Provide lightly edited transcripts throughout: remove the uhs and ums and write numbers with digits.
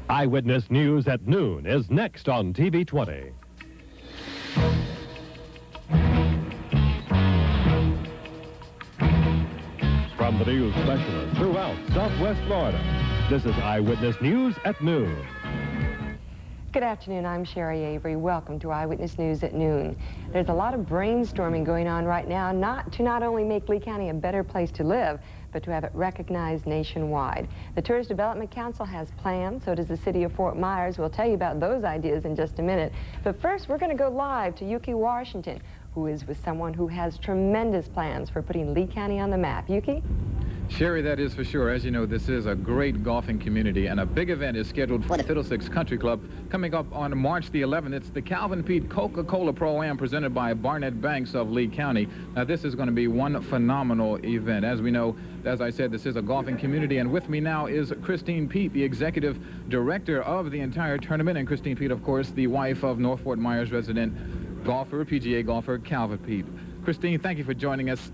Eyewitness News at noon is next on TV20. From the news specialists throughout Southwest Florida, this is Eyewitness News at noon. Good afternoon, I'm Chere Avery. Welcome to Eyewitness News at noon. There's a lot of brainstorming going on right now not only make Lee County a better place to live, but to have it recognized nationwide. The Tourist Development Council has plans, so does the city of Fort Myers. We'll tell you about those ideas in just a minute. But first, we're going to go live to Ukee Washington, who is with someone who has tremendous plans for putting Lee County on the map. Ukee? Sherry, that is for sure. As you know, this is a great golfing community, and a big event is scheduled for the Fiddlesticks Country Club coming up on March the 11th. It's the Calvin Peete Coca-Cola Pro-Am presented by Barnett Banks of Lee County. Now, this is going to be one phenomenal event. As we know, as I said, this is a golfing community, and with me now is Christine Peete, the executive director of the entire tournament. And Christine Peete, of course, the wife of North Fort Myers resident golfer, PGA golfer, Calvin Peete. Christine, thank you for joining us.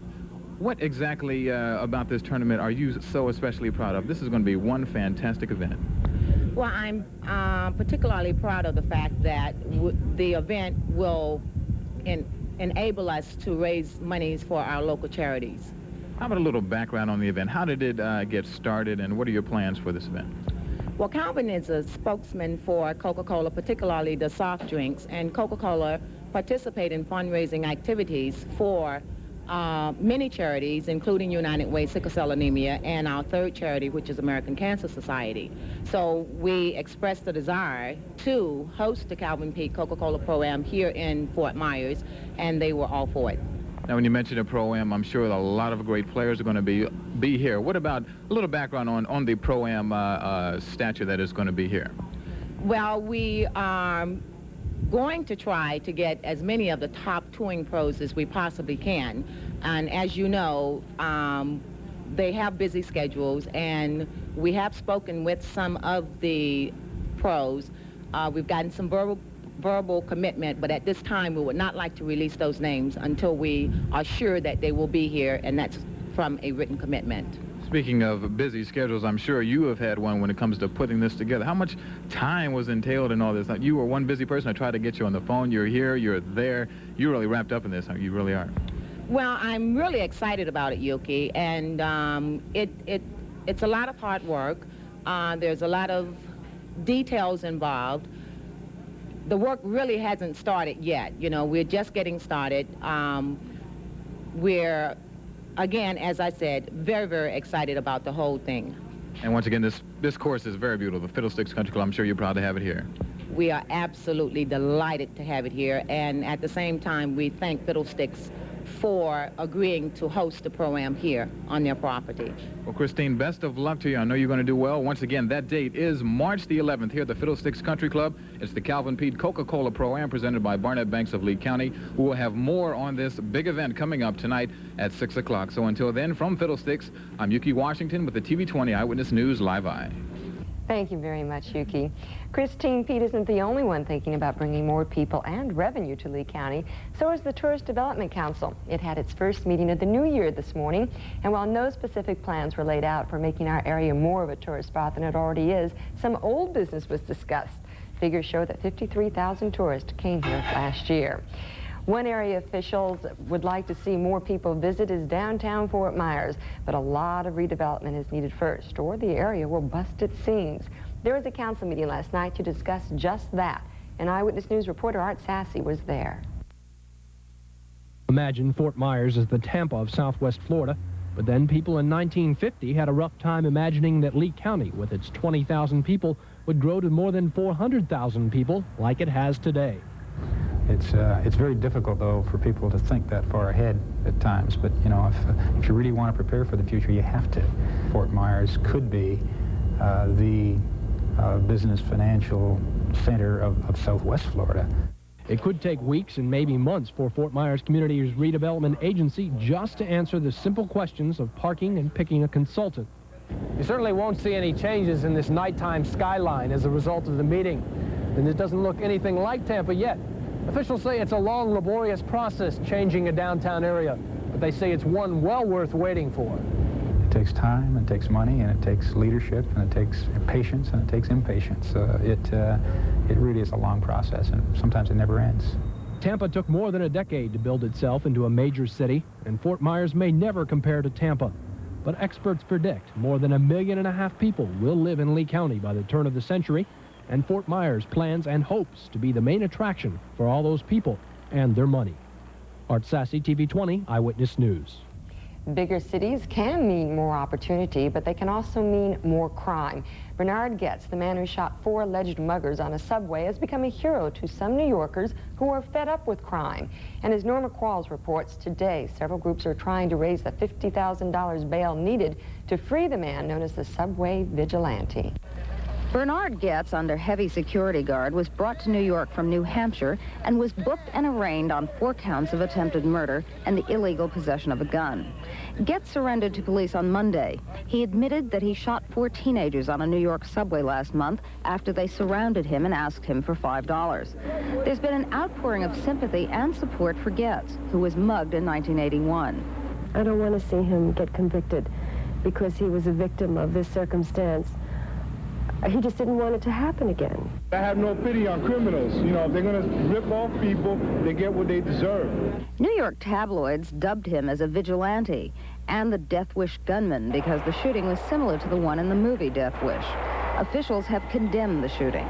What exactly about this tournament are you so especially proud of? This is going to be one fantastic event. Well, I'm particularly proud of the fact that the event will enable us to raise monies for our local charities. How about a little background on the event? How did it get started, and what are your plans for this event? Well, Calvin is a spokesman for Coca-Cola, particularly the soft drinks, and Coca-Cola participate in fundraising activities for many charities, including United Way, Sickle Cell Anemia, and our third charity, which is American Cancer Society. So we expressed the desire to host the Calvin Peete Coca-Cola Pro-Am here in Fort Myers, and they were all for it. Now, when you mention a Pro-Am, I'm sure a lot of great players are going to be here. What about a little background on the Pro-Am stature that is going to be here? Well, we are going to try to get as many of the top touring pros as we possibly can. And as you know, they have busy schedules, and we have spoken with some of the pros. We've gotten some verbal commitment, but at this time we would not like to release those names until we are sure that they will be here, and that's from a written commitment. Speaking of busy schedules, I'm sure you have had one when it comes to putting this together. How much time was entailed in all this? You were one busy person. I tried to get you on the phone. You're here. You're there. You're really wrapped up in this. You really are. Well, I'm really excited about it, Ukee, and it's a lot of hard work. There's a lot of details involved. The work really hasn't started yet. You know, we're just getting started. We're, again, as I said, very, very excited about the whole thing. And once again, this course is very beautiful. The Fiddlesticks Country Club, I'm sure you're proud to have it here. We are absolutely delighted to have it here, and at the same time, we thank Fiddlesticks for agreeing to host the Pro-Am here on their property. Well, Christine, best of luck to you. I know you're going to do well. Once again, that date is March the 11th here at the Fiddlesticks Country Club. It's the Calvin Peete Coca-Cola Pro-Am presented by Barnett Banks of Lee County. We will have more on this big event coming up tonight at 6 o'clock. So until then, from Fiddlesticks, I'm Ukee Washington with the TV20 Eyewitness News Live Eye. Thank you very much, Ukee. Christine Peete isn't the only one thinking about bringing more people and revenue to Lee County. So is the Tourist Development Council. It had its first meeting of the new year this morning, and while no specific plans were laid out for making our area more of a tourist spot than it already is, some old business was discussed. Figures show that 53,000 tourists came here last year. One area officials would like to see more people visit is downtown Fort Myers, but a lot of redevelopment is needed first, or the area will bust its seams. There was a council meeting last night to discuss just that, and Eyewitness News reporter Art Sasse was there. Imagine Fort Myers as the Tampa of Southwest Florida, but then people in 1950 had a rough time imagining that Lee County, with its 20,000 people, would grow to more than 400,000 people like it has today. It's very difficult, though, for people to think that far ahead at times. But, you know, if you really want to prepare for the future, you have to. Fort Myers could be the business financial center of Southwest Florida. It could take weeks and maybe months for Fort Myers Community's redevelopment agency just to answer the simple questions of parking and picking a consultant. You certainly won't see any changes in this nighttime skyline as a result of the meeting. And it doesn't look anything like Tampa yet. Officials say it's a long, laborious process changing a downtown area, but they say it's one well worth waiting for. takes time, and it takes money, and it takes leadership, and it takes patience, and it takes impatience. It really is a long process, and sometimes it never ends. Tampa took more than a decade to build itself into a major city, and Fort Myers may never compare to Tampa. But experts predict more than 1.5 million people will live in Lee County by the turn of the century, and Fort Myers plans and hopes to be the main attraction for all those people and their money. Art Sasse, TV20, Eyewitness News. Bigger cities can mean more opportunity, but they can also mean more crime. Bernhard Goetz, the man who shot 4 alleged muggers on a subway, has become a hero to some New Yorkers who are fed up with crime. And as Norma Qualls reports, today several groups are trying to raise the $50,000 bail needed to free the man known as the subway vigilante. Bernhard Goetz, under heavy security guard, was brought to New York from New Hampshire and was booked and arraigned on 4 counts of attempted murder and the illegal possession of a gun. Goetz surrendered to police on Monday. He admitted that he shot 4 teenagers on a New York subway last month after they surrounded him and asked him for $5. There's been an outpouring of sympathy and support for Goetz, who was mugged in 1981. I don't want to see him get convicted because he was a victim of this circumstance. He just didn't want it to happen again. I have no pity on criminals. You know, if they're going to rip off people, they get what they deserve. New York tabloids dubbed him as a vigilante and the Death Wish gunman because the shooting was similar to the one in the movie Death Wish. Officials have condemned the shooting.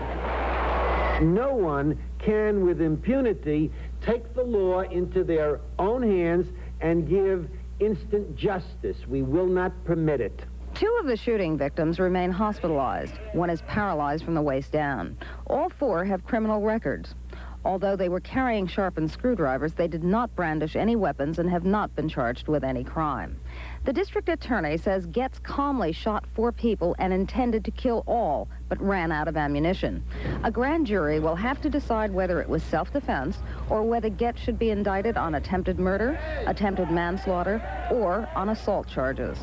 No one can, with impunity, take the law into their own hands and give instant justice. We will not permit it. 2 of the shooting victims remain hospitalized. 1 is paralyzed from the waist down. All 4 have criminal records. Although they were carrying sharpened screwdrivers, they did not brandish any weapons and have not been charged with any crime. The district attorney says Goetz calmly shot 4 people and intended to kill all, but ran out of ammunition. A grand jury will have to decide whether it was self-defense or whether Goetz should be indicted on attempted murder, attempted manslaughter, or on assault charges.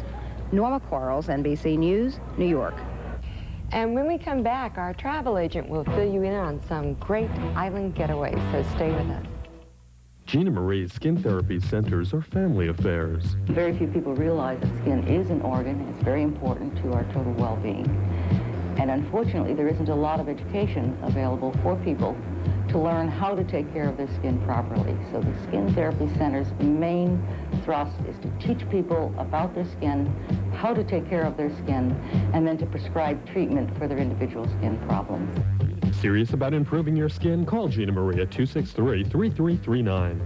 Norma Quarles, NBC News, New York. And when we come back, our travel agent will fill you in on some great island getaways, so stay with us. Gina Marie's skin therapy centers are family affairs. Very few people realize that skin is an organ. It's very important to our total well-being. And unfortunately, there isn't a lot of education available for people to learn how to take care of their skin properly. So the Skin Therapy Center's main thrust is to teach people about their skin, how to take care of their skin, and then to prescribe treatment for their individual skin problems. Serious about improving your skin? Call Gina Marie at 263-3339.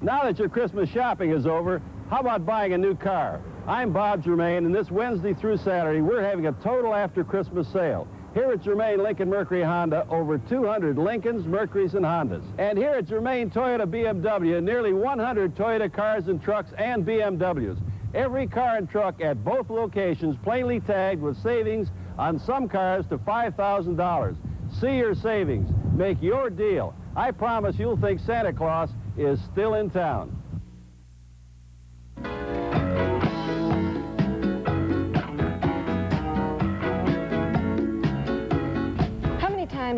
Now that your Christmas shopping is over, how about buying a new car? I'm Bob Germain, and this Wednesday through Saturday, we're having a total after-Christmas sale. Here at Germain Lincoln Mercury Honda, over 200 Lincolns, Mercuries, and Hondas. And here at Germain Toyota BMW, nearly 100 Toyota cars and trucks and BMWs. Every car and truck at both locations plainly tagged with savings on some cars to $5,000. See your savings. Make your deal. I promise you'll think Santa Claus is still in town.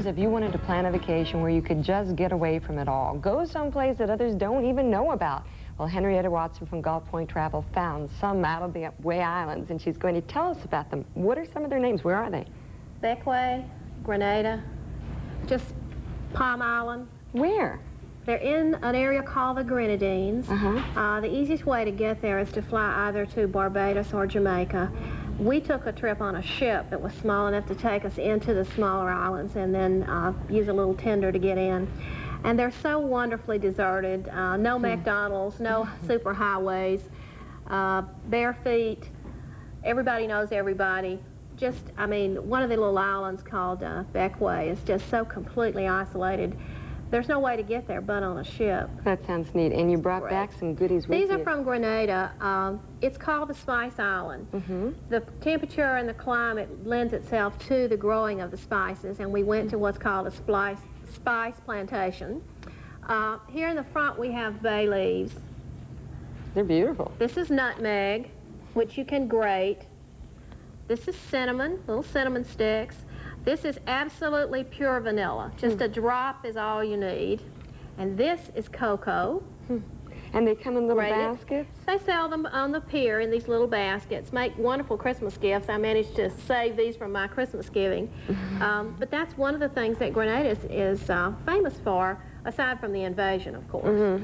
If you wanted to plan a vacation where you could just get away from it all, go someplace that others don't even know about. Well, Henrietta Watson from Gulf Point Travel found some out of the way islands, and she's going to tell us about them. What are some of their names? Where are they? Beckway, Grenada, just Palm Island. Where? They're in an area called the Grenadines. The easiest way to get there is to fly either to Barbados or Jamaica. We took a trip on a ship that was small enough to take us into the smaller islands and then use a little tender to get in. And they're so wonderfully deserted. No McDonald's, no super highways, bare feet. Everybody knows everybody. Just, I mean, one of the little islands called Beckway is just so completely isolated. There's no way to get there but on a ship. That sounds neat. And you brought back some goodies with you. These are from Grenada. It's called the Spice Island. The temperature and the climate lends itself to the growing of the spices, and we went to what's called a spice plantation. Here in the front we have bay leaves. They're beautiful. This is nutmeg, which you can grate. This is cinnamon, little cinnamon sticks. This is absolutely pure vanilla. Just a drop is all you need. And this is cocoa. And they come in little baskets? They sell them on the pier in these little baskets, make wonderful Christmas gifts. I managed to save these from my Christmas giving. But that's one of the things that Grenada is famous for, aside from the invasion, of course.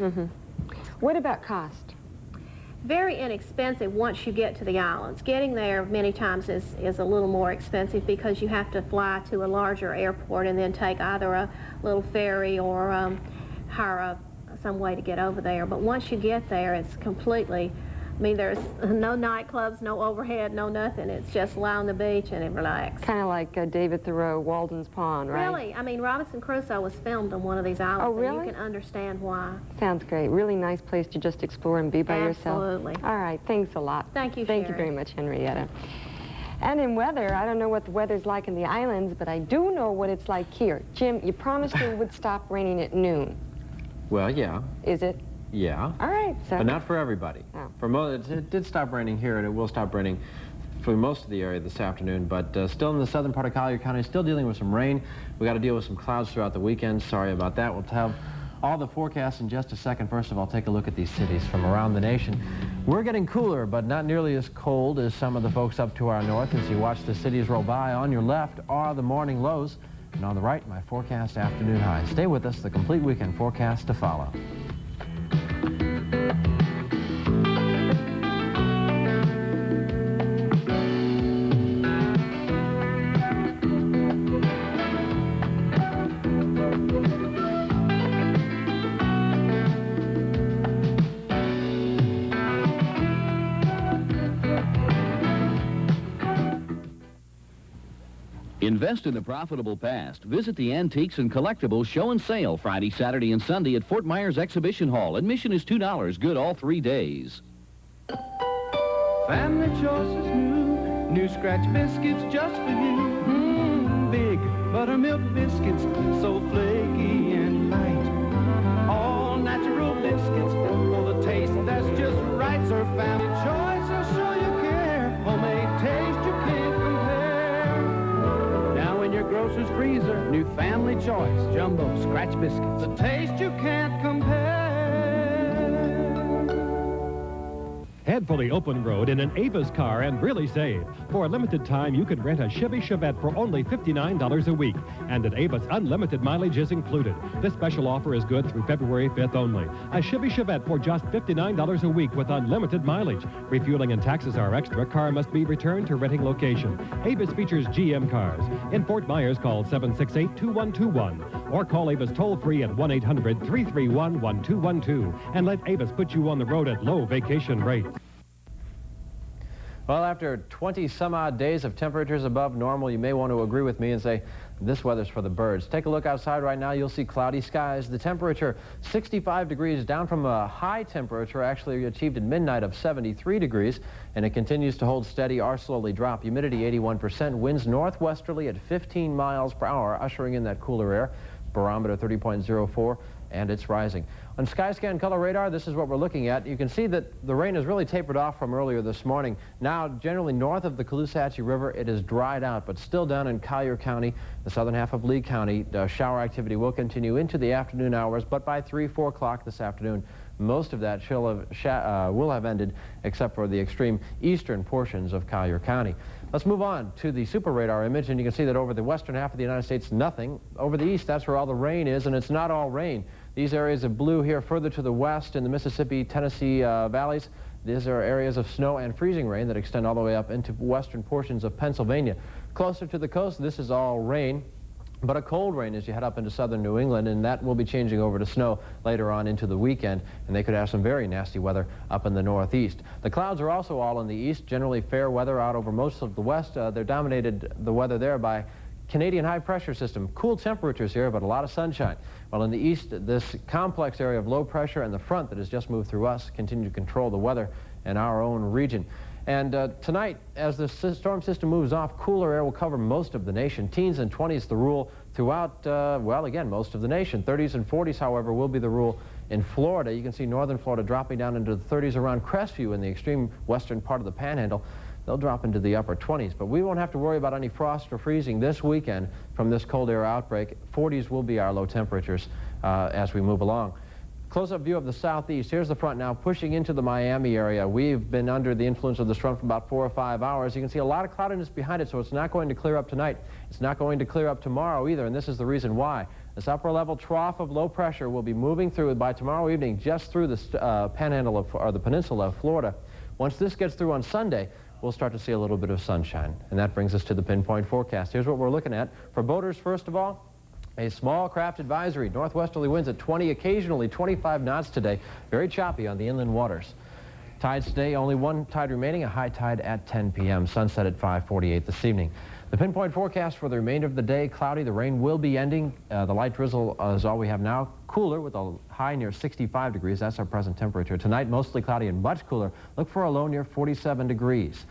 What about cost? Very inexpensive once you get to the islands. Getting there many times is a little more expensive because you have to fly to a larger airport and then take either a little ferry or hire some way to get over there. But once you get there, it's completely, I mean, there's no nightclubs, no overhead, no nothing. It's just lie on the beach and relax. Kind of like David Thoreau, Walden's Pond, right? Really? I mean, Robinson Crusoe was filmed on one of these islands. Oh, really? And you can understand why. Sounds great. Really nice place to just explore and be by yourself. Absolutely. All right. Thanks a lot. Thank you, Thank you very much, Henrietta. And in weather, I don't know what the weather's like in the islands, but I do know what it's like here. Jim, you promised it would stop raining at noon. Well, yeah. Is it? Yeah. All right. So. But not for everybody. Oh. It did stop raining here, and it will stop raining for most of the area this afternoon, but still in the southern part of Collier County, still dealing with some rain. We got to deal with some clouds throughout the weekend. Sorry about that. We'll have all the forecasts in just a second. First of all, take a look at these cities from around the nation. We're getting cooler, but not nearly as cold as some of the folks up to our north. As you watch the cities roll by, on your left are the morning lows, and on the right, my forecast afternoon highs. Stay with us. The complete weekend forecast to follow. Invest in the profitable past. Visit the Antiques and Collectibles Show and Sale Friday, Saturday, and Sunday at Fort Myers Exhibition Hall. Admission is $2, good all 3 days. Family choice is new scratch biscuits just for you. Big buttermilk biscuits, so flaky and light. All natural biscuits for the taste that's just right. Sir, family choice will show you care. Homemade taste you can't compare. Now in your grocer's freezer, new family choice jumbo scratch biscuits. A taste you can't compare. Head for the open road in an Avis car and really save. For a limited time, you can rent a Chevy Chevette for only $59 a week. And at Avis, unlimited mileage is included. This special offer is good through February 5th only. A Chevy Chevette for just $59 a week with unlimited mileage. Refueling and taxes are extra. Car must be returned to renting location. Avis features GM cars. In Fort Myers, call 768-2121. Or call Avis toll-free at 1-800-331-1212. And let Avis put you on the road at low vacation rates. Well, after 20-some-odd days of temperatures above normal, you may want to agree with me and say, this weather's for the birds. Take a look outside right now. You'll see cloudy skies. The temperature, 65 degrees, down from a high temperature actually achieved at midnight of 73 degrees, and it continues to hold steady or slowly drop. Humidity, 81%. Winds northwesterly at 15 miles per hour, ushering in that cooler air. Barometer, 30.04, and it's rising. On Skyscan Color Radar, this is what we're looking at. You can see that the rain has really tapered off from earlier this morning. Now, generally north of the Caloosahatchee River, it is dried out, but still down in Collier County, the southern half of Lee County, shower activity will continue into the afternoon hours, but by 3, 4 o'clock this afternoon, most of that will have ended, except for the extreme eastern portions of Collier County. Let's move on to the super radar image, and you can see that over the western half of the United States, nothing. Over the east, that's where all the rain is, and it's not all rain. These areas of blue here further to the west in the Mississippi, Tennessee valleys, these are areas of snow and freezing rain that extend all the way up into western portions of Pennsylvania. Closer to the coast, this is all rain, but a cold rain as you head up into southern New England, and that will be changing over to snow later on into the weekend, and they could have some very nasty weather up in the northeast. The clouds are also all in the east, generally fair weather out over most of the west. They're dominated, the weather there, by Canadian high pressure system. Cool temperatures here, but a lot of sunshine. While in the east, this complex area of low pressure and the front that has just moved through us continue to control the weather in our own region. And tonight, as the storm system moves off, cooler air will cover most of the nation. Teens and 20s the rule throughout, well, again, most of the nation. 30s and 40s, however, will be the rule in Florida. You can see northern Florida dropping down into the 30s around Crestview in the extreme western part of the Panhandle. They'll drop into the upper 20s, but we won't have to worry about any frost or freezing this weekend from this cold air outbreak. 40s will be our low temperatures as we move along. Close-up view of the southeast. Here's the front now pushing into the Miami area. We've been under the influence of this front for about 4 or 5 hours. You can see a lot of cloudiness behind it, so it's not going to clear up tonight. It's not going to clear up tomorrow either, and this is the reason why. This upper-level trough of low pressure will be moving through by tomorrow evening just through the panhandle of, or the peninsula of Florida. Once this gets through on Sunday, we'll start to see a little bit of sunshine, and that brings us to the pinpoint forecast. Here's what we're looking at. For boaters, first of all, a small craft advisory. Northwesterly winds at 20, occasionally 25 knots today. Very choppy on the inland waters. Tides today, only one tide remaining, a high tide at 10 p.m. Sunset at 5:48 this evening. The pinpoint forecast for the remainder of the day, cloudy. The rain will be ending. The light drizzle is all we have now. Cooler with a high near 65 degrees. That's our present temperature. Tonight, mostly cloudy and much cooler. Look for a low near 47 degrees.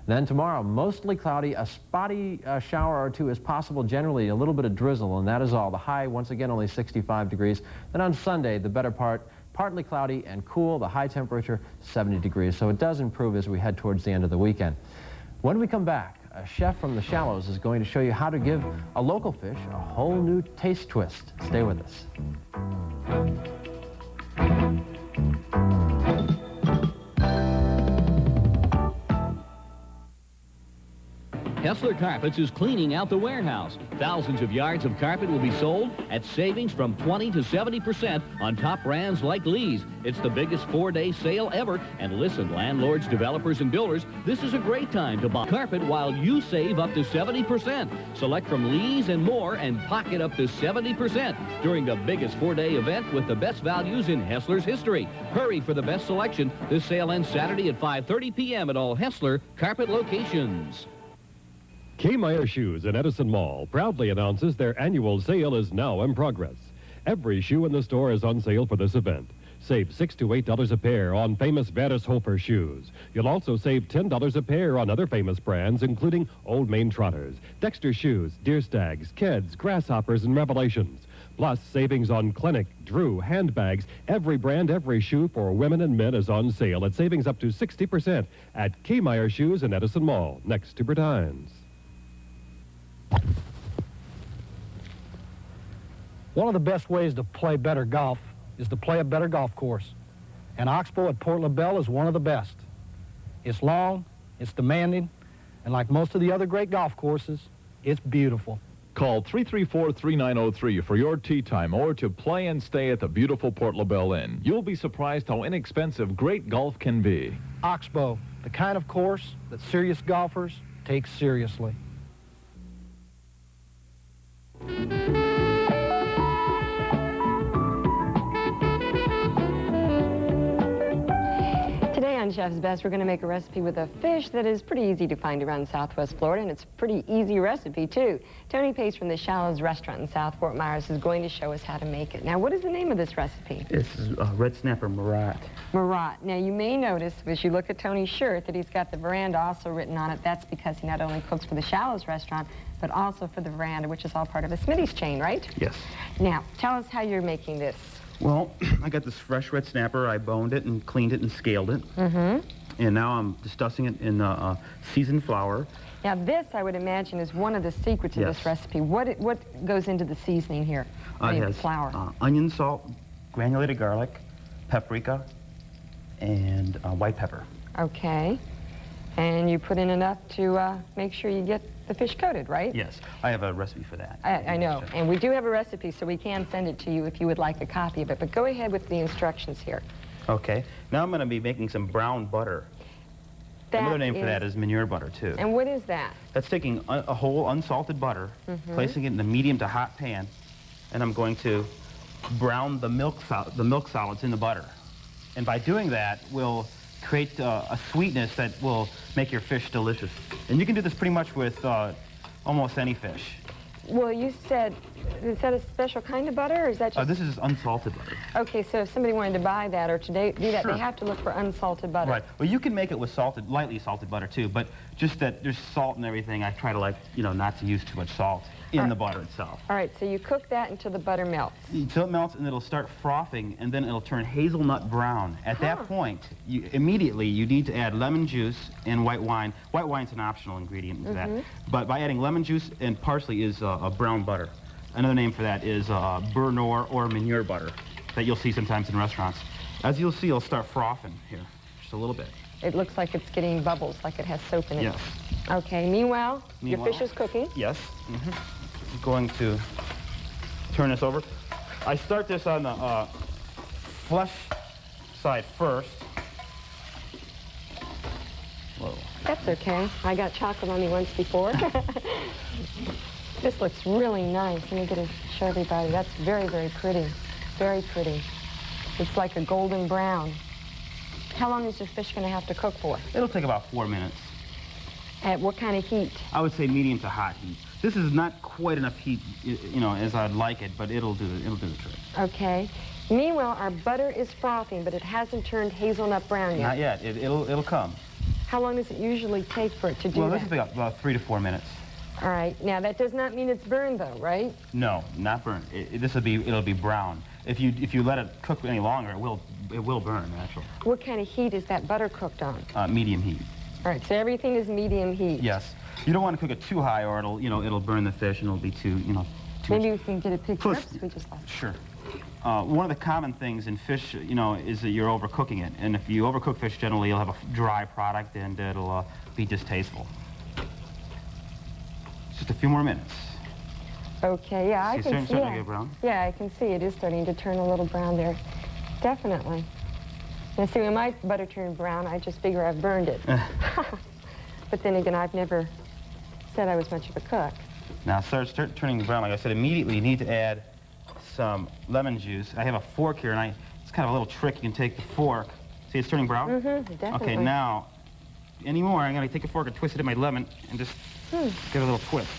Then tomorrow, mostly cloudy, a spotty shower or two is possible, generally a little bit of drizzle, and that is all. The high, once again, only 65 degrees. Then on Sunday, the better part, partly cloudy and cool, the high temperature 70 degrees. So it does improve as we head towards the end of the weekend. When we come back, a chef from the Shallows is going to show you how to give a local fish a whole new taste twist. Stay with us. Hessler Carpets is cleaning out the warehouse. Thousands of yards of carpet will be sold at savings from 20 to 70% on top brands like Lee's. It's the biggest 4-day sale ever. And listen, landlords, developers, and builders, this is a great time to buy carpet while you save up to 70%. Select from Lee's and more and pocket up to 70% during the biggest 4-day event with the best values in Hessler's history. Hurry for the best selection. This sale ends Saturday at 5:30 p.m. at all Hessler Carpet locations. Kmeyer Shoes in Edison Mall proudly announces their annual sale is now in progress. Every shoe in the store is on sale for this event. Save $6 to $8 a pair on famous Vandershofer shoes. You'll also save $10 a pair on other famous brands, including Old Main Trotters, Dexter Shoes, Deerstags, Keds, Grasshoppers, and Revelations. Plus, savings on Clinic, Drew, handbags, every brand, every shoe for women and men is on sale at savings up to 60% at Kmeyer Shoes in Edison Mall, next to Bertines. One of the best ways to play better golf is to play a better golf course. And Oxbow at Port LaBelle is one of the best. It's long, it's demanding, and like most of the other great golf courses, it's beautiful. Call 334-3903 for your tee time or to play and stay at the beautiful Port LaBelle Inn. You'll be surprised how inexpensive great golf can be. Oxbow, the kind of course that serious golfers take seriously. Today on Chef's Best, we're going to make a recipe with a fish that is pretty easy to find around Southwest Florida, and it's a pretty easy recipe, too. Tony Pace from the Shallows restaurant in South Fort Myers is going to show us how to make it. Now, what is the name of this recipe? This is red snapper marat. Marat. Now, you may notice, as you look at Tony's shirt, that he's got the veranda also written on it. That's because he not only cooks for the Shallows restaurant, but also for the veranda, which is all part of a Smitty's chain, right? Yes. Now, tell us how you're making this. Well, I got this fresh red snapper. I boned it and cleaned it and scaled it. Mm-hmm. And now I'm just dusting it in seasoned flour. Now, this, I would imagine, is one of the secrets of this recipe. What goes into the seasoning here? It has flour. Onion, salt, granulated garlic, paprika, and white pepper. Okay. And you put in enough to make sure you get the fish coated, right? Yes. I have a recipe for that. I know. And we do have a recipe, so we can send it to you if you would like a copy of it. But go ahead with the instructions here. Okay. Now I'm going to be making some brown butter. Another name for that is manure butter, too. And what is that? That's taking a whole unsalted butter, placing it in a medium to hot pan, and I'm going to brown the milk solids in the butter. And by doing that, we'll create a sweetness that will make your fish delicious. And you can do this pretty much with almost any fish. Well, you said, is that a special kind of butter, or is that just... This is unsalted butter. Okay, so if somebody wanted to buy that or to do that, Sure. they have to look for unsalted butter. Right. Well, you can make it with lightly salted butter, too, but just that there's salt and everything, I try to, not to use too much salt in the butter itself. All right, so you cook that until the butter melts. Until it melts, and it'll start frothing, and then it'll turn hazelnut brown. At that point, immediately you need to add lemon juice and white wine. White wine's an optional ingredient to that. But by adding lemon juice and parsley is a brown butter. Another name for that is Bernard or manure butter. that you'll see sometimes in restaurants. As you'll see, it'll start frothing here, just a little bit. It looks like it's getting bubbles, like it has soap in it. Yes. Okay, meanwhile, your fish is cooking. Yes. I'm going to turn this over. I start this on the flesh side first. Whoa. That's okay. I got chocolate on me once before. This looks really nice. Let me get to show everybody. That's very, very pretty. Very pretty. It's like a golden brown. How long is your fish going to have to cook for? It'll take about 4 minutes. At what kind of heat? I would say medium to hot heat. This is not quite enough heat, you know, as I'd like it, but it'll do the trick. Okay. Meanwhile, our butter is frothing, but it hasn't turned hazelnut brown yet. Not yet. It'll come. How long does it usually take for it to do well, that? this will take about 3 to 4 minutes. All right. Now, that does not mean it's burned, though, right? No, not burned. It'll be brown. If you let it cook any longer, it will burn, actually. What kind of heat is that butter cooked on? Medium heat. All right, so everything is medium heat. Yes. You don't want to cook it too high, or it'll burn the fish, and it'll be too Maybe we can get a picture. Oops, we just lost. Sure. One of the common things in fish, is that you're overcooking it, and if you overcook fish, generally you'll have a dry product, and it'll be distasteful. Just a few more minutes. Okay, yeah, I can see. To get brown? Yeah, I can see it is starting to turn a little brown there. Definitely. Now, see, when my butter turned brown, I just figure I've burned it. But then again, I've never said I was much of a cook. Now, start turning brown. Like I said, immediately you need to add some lemon juice. I have a fork here, and it's kind of a little trick. You can take the fork. See, it's turning brown? Mm-hmm, definitely. Okay, now, anymore, I'm going to take a fork and twist it in my lemon and just give it a little twist.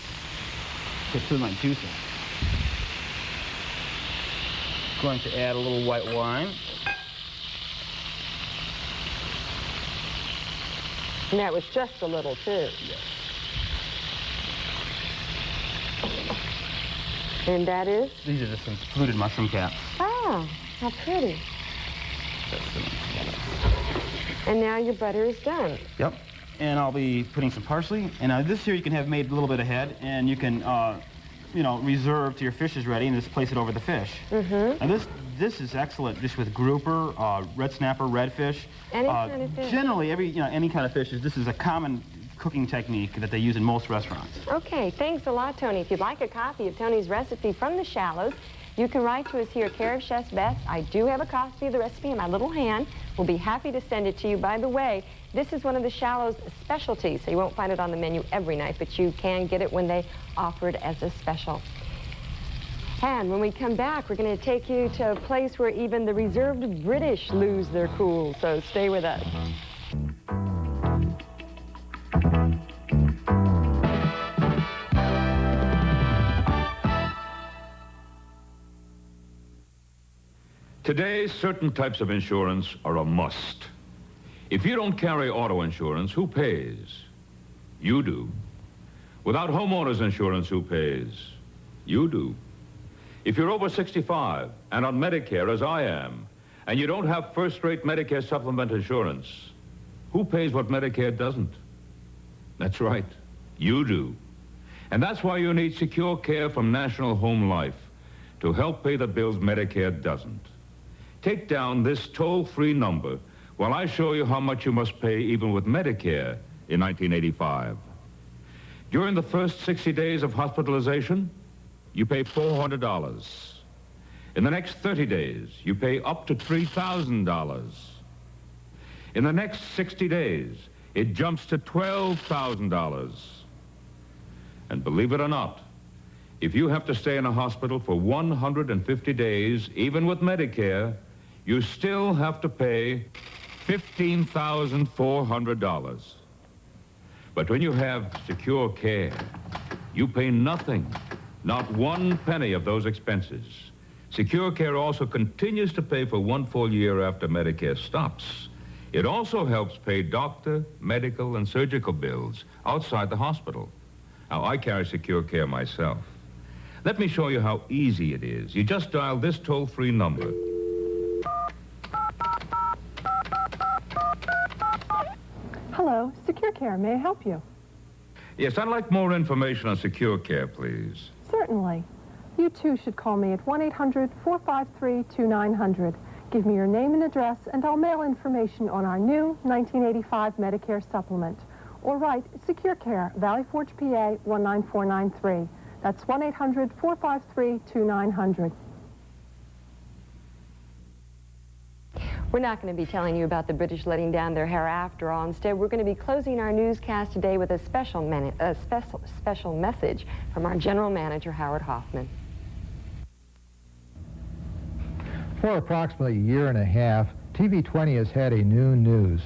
Get some of my juice in. Going to add a little white wine. And that was just a little, too. Yes. And that is? These are just some fluted mushroom caps. Oh, how pretty. And now your butter is done. Yep. And I'll be putting some parsley. And this here you can have made a little bit ahead, and you can, reserve till your fish is ready, and just place it over the fish. Mm-hmm. Now this is excellent just with grouper, red snapper, redfish. Any kind of fish. Generally, any kind of fish. This is a common cooking technique that they use in most restaurants. Okay, thanks a lot, Tony. If you'd like a copy of Tony's recipe from the shallows, you can write to us here, care of Chef's Best. I do have a copy of the recipe in my little hand. We'll be happy to send it to you. By the way, this is one of the shallows' specialties, so you won't find it on the menu every night, but you can get it when they offer it as a special. And when we come back, we're going to take you to a place where even the reserved British lose their cool, so stay with us. Today, certain types of insurance are a must. If you don't carry auto insurance, who pays? You do. Without homeowners insurance, who pays? You do. If you're over 65 and on Medicare, as I am, and you don't have first-rate Medicare supplement insurance, who pays what Medicare doesn't? That's right, you do. And that's why you need secure care from National Home Life to help pay the bills Medicare doesn't. Take down this toll-free number while I show you how much you must pay even with Medicare in 1985. During the first 60 days of hospitalization, you pay $400. In the next 30 days, you pay up to $3,000. In the next 60 days, it jumps to $12,000. And believe it or not, if you have to stay in a hospital for 150 days, even with Medicare, you still have to pay $15,400. But when you have secure care, you pay nothing, not 1 penny of those expenses. Secure Care also continues to pay for 1 full year after Medicare stops. It also helps pay doctor, medical, and surgical bills outside the hospital. Now, I carry Secure Care myself. Let me show you how easy it is. You just dial this toll-free number. Hello, Secure Care. May I help you? Yes, I'd like more information on Secure Care, please. Certainly. You too should call me at 1-800-453-2900. Give me your name and address, and I'll mail information on our new 1985 Medicare supplement. Or write Secure Care, Valley Forge, PA 19493. That's 1-800-453-2900. We're not going to be telling you about the British letting down their hair after all. Instead, we're going to be closing our newscast today with a special message from our General Manager, Howard Hoffman. For approximately a year and a half, TV20 has had a new news.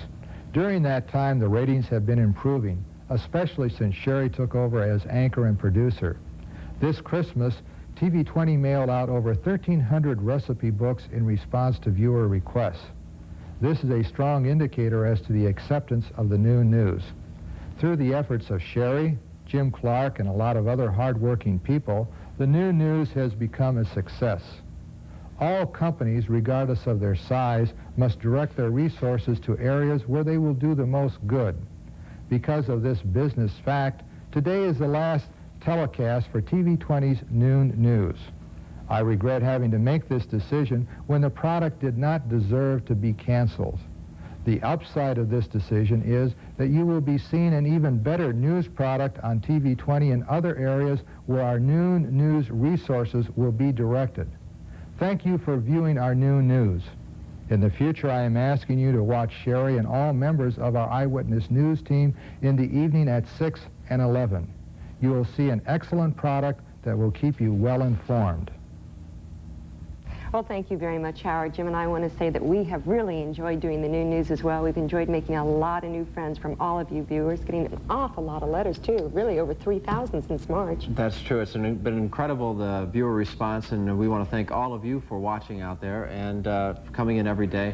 During that time, the ratings have been improving, especially since Chere took over as anchor and producer. This Christmas, TV20 mailed out over 1,300 recipe books in response to viewer requests. This is a strong indicator as to the acceptance of the new news. Through the efforts of Chere, Jim Clarke, and a lot of other hard-working people, the new news has become a success. All companies, regardless of their size, must direct their resources to areas where they will do the most good. Because of this business fact, today is the last telecast for TV20's noon news. I regret having to make this decision when the product did not deserve to be canceled. The upside of this decision is that you will be seeing an even better news product on TV20 in other areas where our noon news resources will be directed. Thank you for viewing our noon news. In the future, I am asking you to watch Chere and all members of our Eyewitness News team in the evening at 6 and 11. You will see an excellent product that will keep you well informed. Well, thank you very much, Howard. Jim and I want to say that we have really enjoyed doing the noon news as well. We've enjoyed making a lot of new friends from all of you viewers, getting an awful lot of letters, too, really over 3,000 since March. That's true. It's been incredible, the viewer response, and we want to thank all of you for watching out there and coming in every day.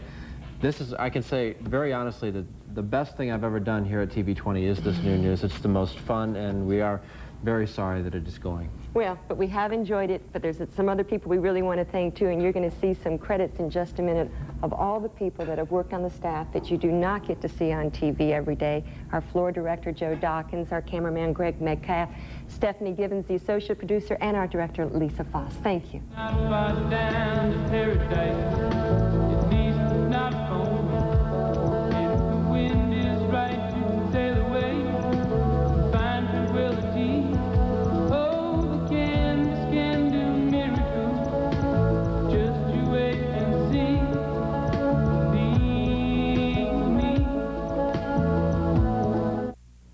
This is, I can say very honestly, the best thing I've ever done here at TV20 is this new news. It's the most fun, and we are very sorry that it is going. Well, but we have enjoyed it, but there's some other people we really want to thank, too, and you're going to see some credits in just a minute of all the people that have worked on the staff that you do not get to see on TV every day. Our floor director, Joe Dawkins, our cameraman, Greg Metcalfe, Stephanie Gibbons, the associate producer, and our director, Lisa Faas. Thank you. Down to paradise.